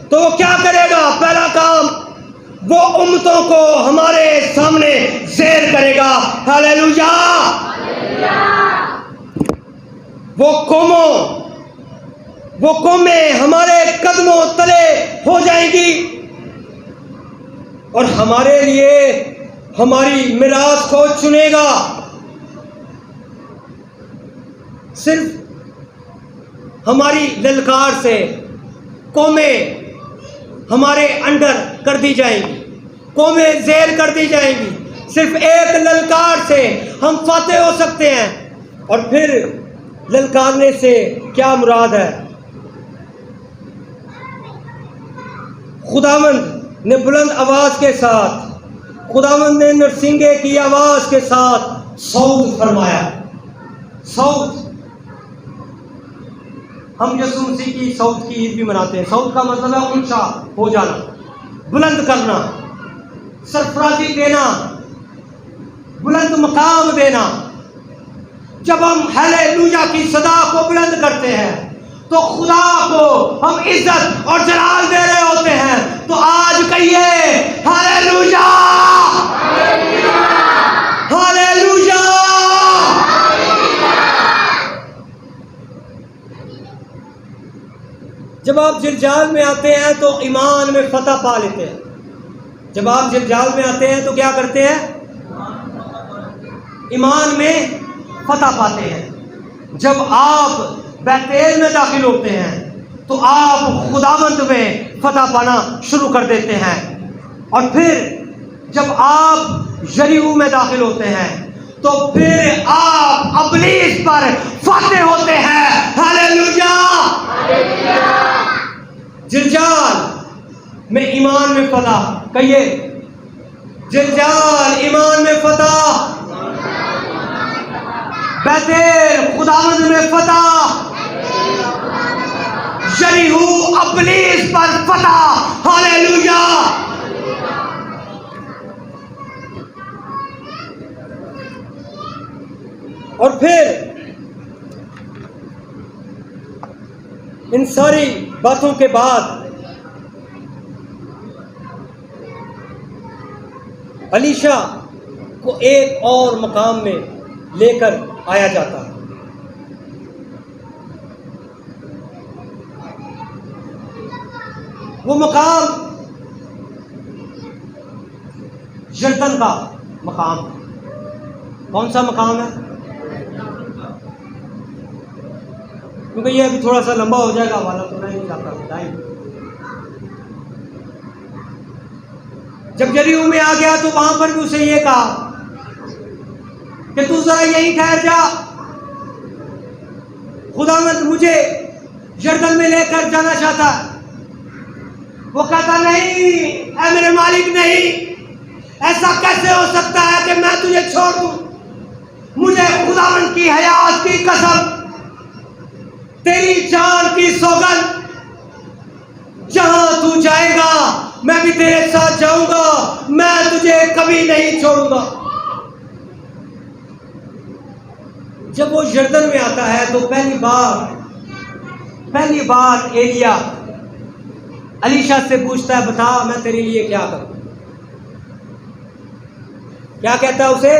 तो वो क्या करेगा? पहला काम, वो उम्मतों को हमारे सामने ज़ेर करेगा। हालेलुया। वो कौमें हमारे कदमों तले हो जाएंगी और हमारे लिए हमारी मिरास को चुनेगा। सिर्फ हमारी ललकार से कौमें हमारे अंडर कर दी जाएंगी, कौमें ज़ेर कर दी जाएंगी। सिर्फ एक ललकार से हम फातेह हो सकते हैं। और फिर ललकारने से क्या मुराद है? खुदावंद ने बुलंद आवाज के साथ, खुदावंद ने नरसिंगे की आवाज के साथ सऊद फरमाया। सऊद, हम यसू मसीह की सऊद की ईद भी मनाते हैं। सऊद का मतलब है ऊंचा हो जाना, बुलंद करना, सरफराजी देना, बुलंद मकाम देना। जब हम हालेलुया की सदा को बुलंद करते हैं तो खुदा को हम इज्जत और जलाल दे रहे होते हैं। तो आज कहिए हालेलुया, हालेलुया। जब आप जिलजाल में आते हैं तो ईमान में फतह पा लेते हैं। जब आप जिलजाल में आते हैं तो क्या करते हैं? ईमान में फतह पाते हैं। जब आप बैतेल में दाखिल होते हैं तो आप खुदावंद में फतह पाना शुरू कर देते हैं। और फिर जब आप यरीहो में दाखिल होते हैं तो फिर आप अबलीस पर फातेह होते हैं। हालेलुया। जिलजाल में ईमान में फतह, कहिए जिलजाल ईमान में फतह, बैतेल खुदावंद में फतह, यरीहो अबलीस पर फतह। हालेलुया। और फिर इन सारी बातों के बाद अलीशा को एक और मकाम में लेकर आया जाता है। वो मकाम यरदन का मकाम। कौन सा मकाम है? क्योंकि ये अभी थोड़ा सा लंबा हो जाएगा, वाला तो नहीं चाहता टाइम। जब यरीहो में आ गया तो वहां पर भी उसे ये कहा कि तू जरा यहीं ठहर जा, खुदावंद मुझे यरदन में लेकर जाना चाहता है। वो कहता नहीं, ऐ मेरे मालिक नहीं, ऐसा कैसे हो सकता है कि मैं तुझे छोड़ दूं? मुझे खुदावंद की हयात की कसम, तेरी जान की सौगंध, जहां तू जाएगा मैं भी तेरे साथ जाऊंगा, मैं तुझे कभी नहीं छोड़ूंगा। जब वो यरदन में आता है तो पहली बार एलिया अलीशा से पूछता है, बता मैं तेरे लिए क्या करूं? क्या कहता है उसे?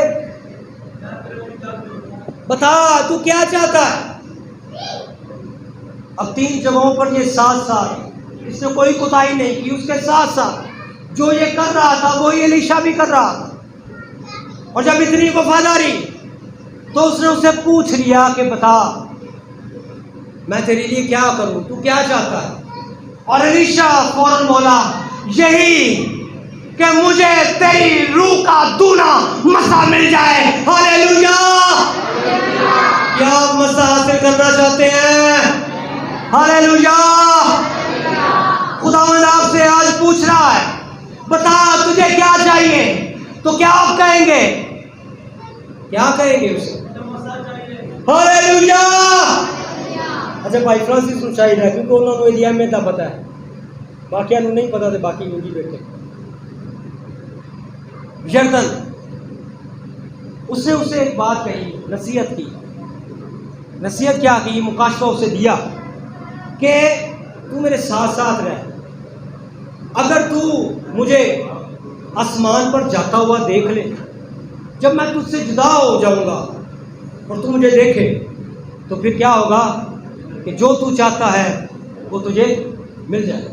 बता तू क्या चाहता है? अब 3 जगहों पर ये साथ इसने कोई कोताही नहीं की। उसके साथ जो ये कर रहा था वो ये अलीशा भी कर रहा था। और जब इतनी वफादारी, तो उसने उससे पूछ लिया कि बता मैं तेरे लिए क्या करूं, तू क्या चाहता है? और अलीशा फौरन बोला, यही कि मुझे तेरी रूह का दूना मसा मिल जाए। हालेलुया। मसा हासिल करना चाहते हैं? हालेलुया। खुदावंद आपसे आज पूछ रहा है, बता तुझे क्या चाहिए? तो क्या आप कहेंगे? क्या कहेंगे उसे? हालेलुया। अच्छा भाई फ्रांसिस ਨੂੰ ਚਾਹੀਦਾ क्योंकि उन्होंने एलिया में ਤਾਂ पता है, बाकी नहीं पता थे, बाकी यूं बैठे। यरदन उसने उसे एक बात कही, नसीहत की। नसीहत क्या की? मुकाशवा उसे दिया कि तू मेरे साथ साथ रह। अगर तू मुझे आसमान पर जाता हुआ देख ले, जब मैं तुझसे जुदा हो जाऊंगा और तू मुझे देखे, तो फिर क्या होगा कि जो तू चाहता है वो तुझे मिल जाए।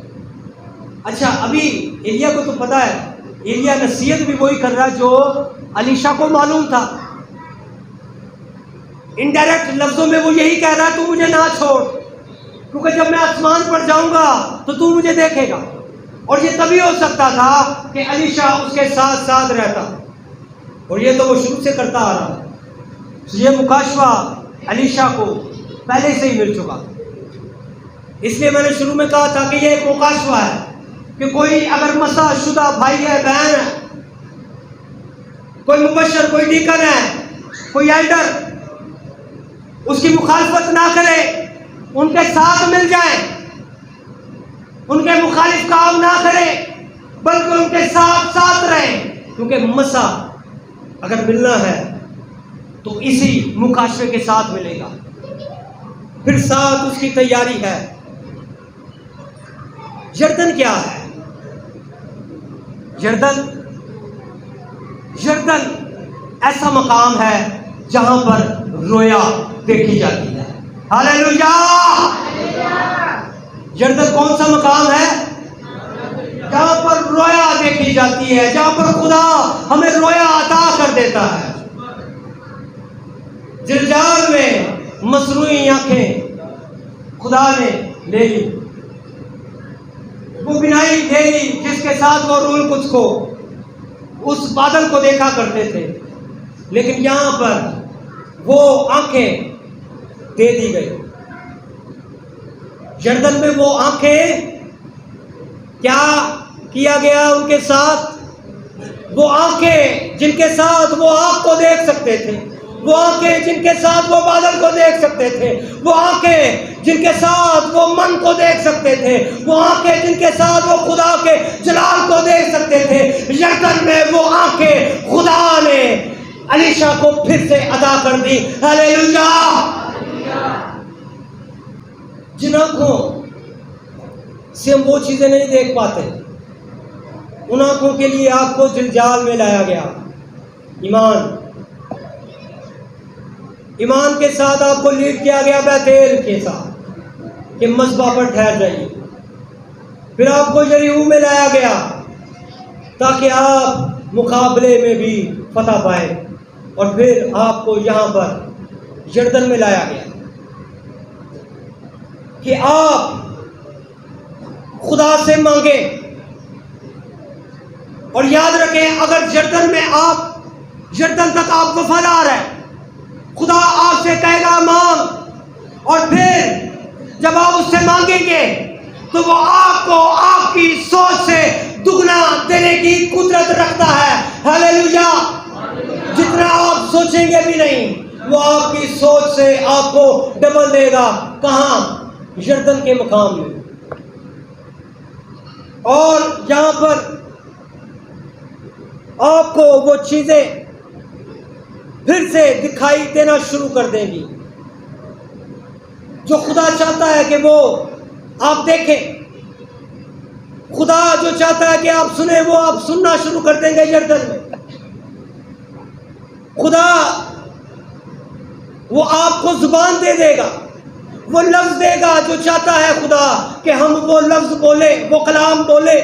अच्छा, अभी एलिया को तो पता है, एलिया नसीहत भी वही कर रहा है जो अलीशा को मालूम था। इनडायरेक्ट लफ्जों में वो यही कह रहा है, तू मुझे ना छोड़, क्योंकि जब मैं आसमान पर जाऊंगा तो तू मुझे देखेगा। और ये तभी हो सकता था कि अलीशा उसके साथ साथ रहता, और ये तो वो शुरू से करता आ रहा है। तो ये मुकाशवा अलीशा को पहले से ही मिल चुका। इसलिए मैंने शुरू में कहा था कि ये एक मुकाशवा है कि कोई अगर मसा शुदा भाई है, बहन है, कोई मुबशर, कोई डीकन है, कोई एल्डर, उसकी मुखालफत ना करे, उनके साथ मिल जाए, उनके मुखालिफ काम ना करे, बल्कि उनके साथ साथ रहे। क्योंकि मसा अगर मिलना है तो इसी मुकाशवे के साथ मिलेगा। फिर साथ उसकी तैयारी है। यरदन क्या है? यरदन ऐसा मकाम है जहां पर रोया देखी जाती है। हालेलुया। यरदन कौन सा मकाम है? जहां पर रोया देखी जाती है, जहां पर खुदा हमें रोया अता कर देता है। जिलजाल में मसरूई आंखें खुदा ने ले ली, वो बिनाई ले ली जिसके साथ वो रूल कुछ को उस बादल को देखा करते थे, लेकिन यहां पर वो आंखें दे दी गई। यरदन में वो आंखें, क्या किया गया उनके साथ? वो आंखें जिनके साथ वो आग को देख सकते थे, वो आंखें जिनके साथ वो बादल को देख सकते थे, वो आंखें जिनके साथ वो मन को देख सकते थे, वो आंखें जिनके साथ वो खुदा के जलाल को देख सकते थे। यरदन में वो आंखें खुदा ने अलीशा को फिर से अदा कर दी। हालेलुया। जिन आंखों से हम वो चीजें नहीं देख पाते, उन आंखों के लिए आपको जिलजाल में लाया गया। ईमान के साथ आपको लीड किया गया बैतेल के साथ कि मस्बा पर ठहर जाइए। फिर आपको यरीहू में लाया गया ताकि आप मुकाबले में भी फतह पाए, और फिर आपको यहाँ पर यरदन में लाया गया कि आप खुदा से मांगे। और याद रखें, अगर यरदन तक आप वफादार हैं, खुदा आपसे कहेगा मांग, और फिर जब आप उससे मांगेंगे तो वो आपको आपकी सोच से दुगना देने की कुदरत रखता है। हालेलुया। जितना आप सोचेंगे भी नहीं, वो आपकी सोच से आपको डबल देगा। कहां? यरदन के मकाम में। और यहां पर आपको वो चीजें फिर से दिखाई देना शुरू कर देंगी जो खुदा चाहता है कि वो आप देखें। खुदा जो चाहता है कि आप सुने, वो आप सुनना शुरू कर देंगे। यरदन में खुदा वो आपको जुबान दे देगा, वो लफ्ज देगा जो चाहता है खुदा कि हम वो लफ्ज बोले, वो कलाम बोले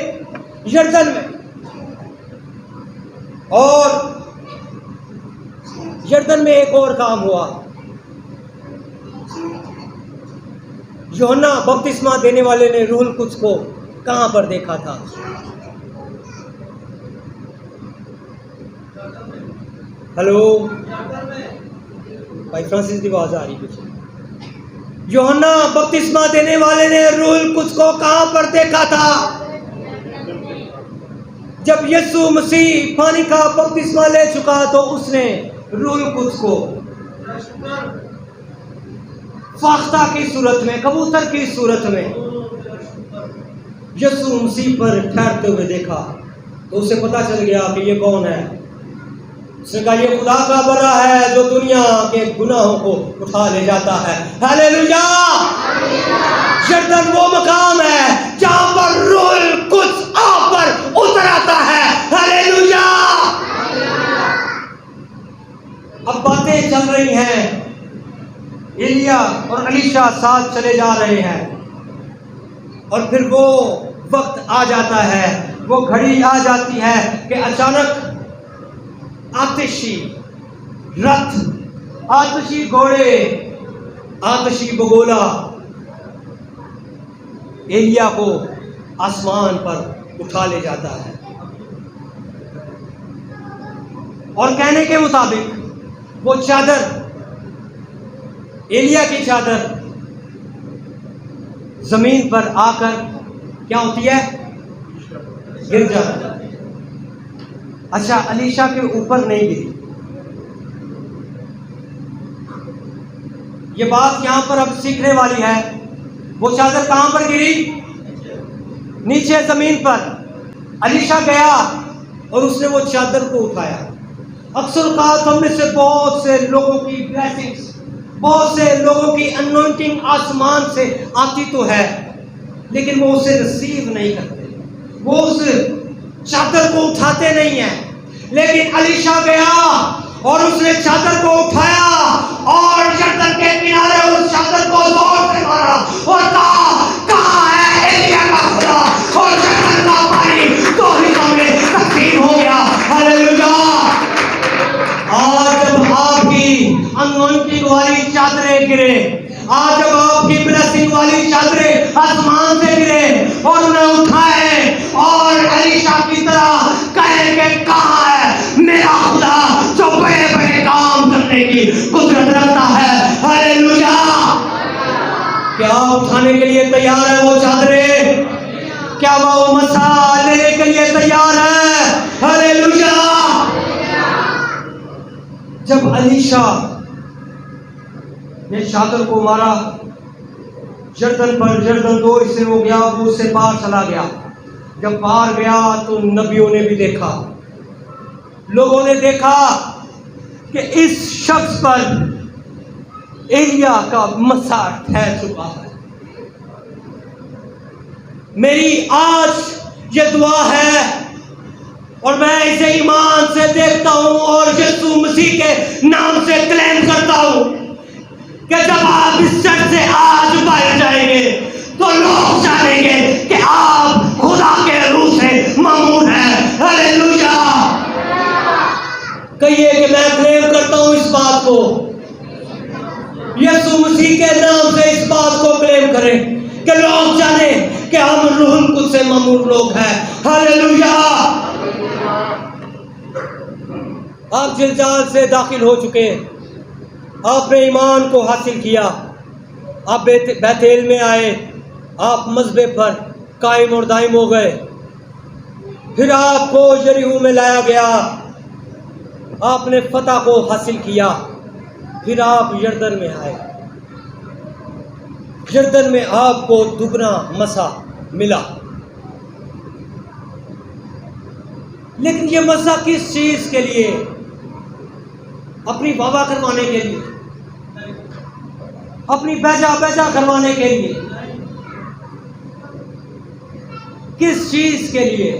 यरदन में। और यरदन में एक और काम हुआ। यूहन्ना बपतिस्मा देने वाले ने रूहुल कुद्स को कहां पर देखा था? हेलो भाई फ्रांसिस की आवाज आ रही कुछ? यूहन्ना बपतिस्मा देने वाले ने रूह कुछ को कहां पर देखा था? जब यीशु मसीह पानी का बपतिस्मा ले चुका तो उसने रूह कुछ को फाख्ता की सूरत में, कबूतर की सूरत में यीशु मसीह पर ठहरते हुए देखा। तो उसे पता चल गया कि ये कौन है। उसने कहा ये खुदा का बरा है जो दुनिया के गुनाहों को उठा ले जाता है। हालेलुया। यरदन वो मकाम है जहां पर रूह कुछ आप पर उतर आता है। हालेलुया। अब बातें चल रही हैं, एलिया और अलीशा साथ चले जा रहे हैं और फिर वो वक्त आ जाता है, वो घड़ी आ जाती है कि अचानक आतिशी रथ, आतिशी घोड़े, आतिशी बगोला एलिया को आसमान पर उठा ले जाता है। और कहने के मुताबिक वो चादर, एलिया की चादर जमीन पर आकर क्या होती है? गिर जाती है। अच्छा, अलीशा के ऊपर नहीं गिरी। ये बात यहां पर अब सीखने वाली है। वो चादर कहां पर गिरी? नीचे जमीन पर। अलीशा गया और उसने वो चादर को उठाया। अक्सर कहा हम में से बहुत से लोगों की ब्लेसिंग्स, बहुत से लोगों की अनॉइंटिंग आसमान से आती तो है, लेकिन वो उसे रिसीव नहीं करते, वो उस चादर को उठाते नहीं है। लेकिन अलीशा गया और उसने चादर को उठाया और यरदन के किनारे उस चादर को जोर से मारा और कहा, कहाँ है एलिया का खुदा? और यरदन का पानी दो हिस्सों में तकसीम हो गया। हालेलुया। आज जब आपकी अनॉइंटिंग वाली चादरें गिरे, आज जब आपकी ब्लेसिंग वाली चादरें आसमान से गिरे और उन्हें उठाए और अलीशा की तरह कहेंगे, कहाँ है मेरा खुदा जो बड़े बड़े काम करने की कुदरत रखता है? हालेलुया। क्या उठाने के लिए तैयार है वो चादरें? क्या वो मसा लेने के लिए तैयार है? हालेलुया। जब अलीशा ने चादर को मारा यरदन पर, यरदन दो हिस्से हो गया, वो उससे पार चला गया। जब पार गया तो नबियों ने भी देखा, लोगों ने देखा कि इस शख्स पर एलिया का मसा ठहर चुका है। मेरी आज ये दुआ है और मैं इसे ईमान से देखता हूं और यीशु मसीह के नाम से क्लेम करता हूं कि जब आप इस चर्च से आज बाहर जाएंगे तो लोग जानेंगे कि आप खुदा के रूह से मामूर हैं। हालेलुया। कहिए कि मैं क्लेम करता हूं इस बात को। यीशु मसीह के नाम से इस बात को क्लेम करें कि लोग जाने कि हम रूह कुछ से मामूर लोग हैं। हालेलुया। आप जिलजाल से दाखिल हो चुके, आपने ईमान को हासिल किया, आप बैतेल में आए, आप मज़बे पर कायम और दायम हो गए, फिर आपको यरीहो में लाया गया, आपने फतह को हासिल किया, फिर आप यरदन में आए। यरदन में आपको दुगना मसा मिला। लेकिन ये मसा किस चीज के लिए? अपनी वावा करवाने के लिए, अपनी बेजा बेजा करवाने के लिए, किस चीज के लिए?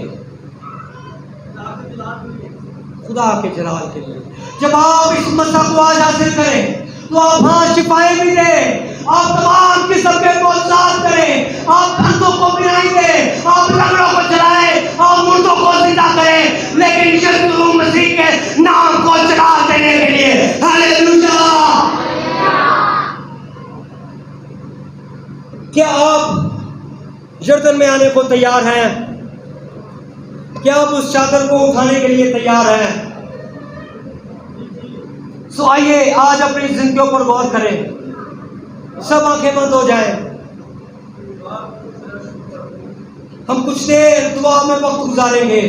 खुदा के जलाल के लिए। जब आप इस मसा को आज हासिल करें तो आप वहां शिफाएं भी दें, आप तमाम किस्म के मौजूद करें, आप अंधों को बिनाई दें, आप लंगड़ों को चलाएं, आप मुर्दों को जिंदा करें, लेकिन यीशु मसीह के नाम को चला देने के लिए। हालेलुया। क्या आप यरदन में आने को तैयार हैं? क्या आप उस चादर को उठाने के लिए तैयार हैं? सो आइए आज अपनी जिंदगियों पर गौर करें। सब आंखें बंद हो जाए। हम कुछ देर दुआ में वक्त गुजारेंगे।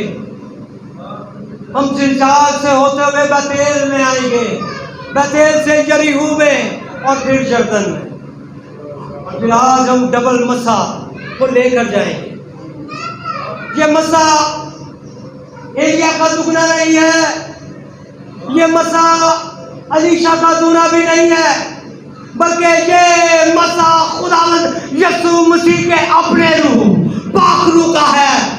हम जिलजाल से होते हुए बैतेल में आएंगे, बैतेल से यरीहू में और फिर जर्दन में, और फिर आज हम डबल मसा को लेकर जाएंगे। ये मसा एलिया का दुगना नहीं है, ये मसा अलीशा का दूना भी नहीं है, बल्कि ये मसा खुदावंद यीशु मसीह के अपने रूह पाक रूह का है।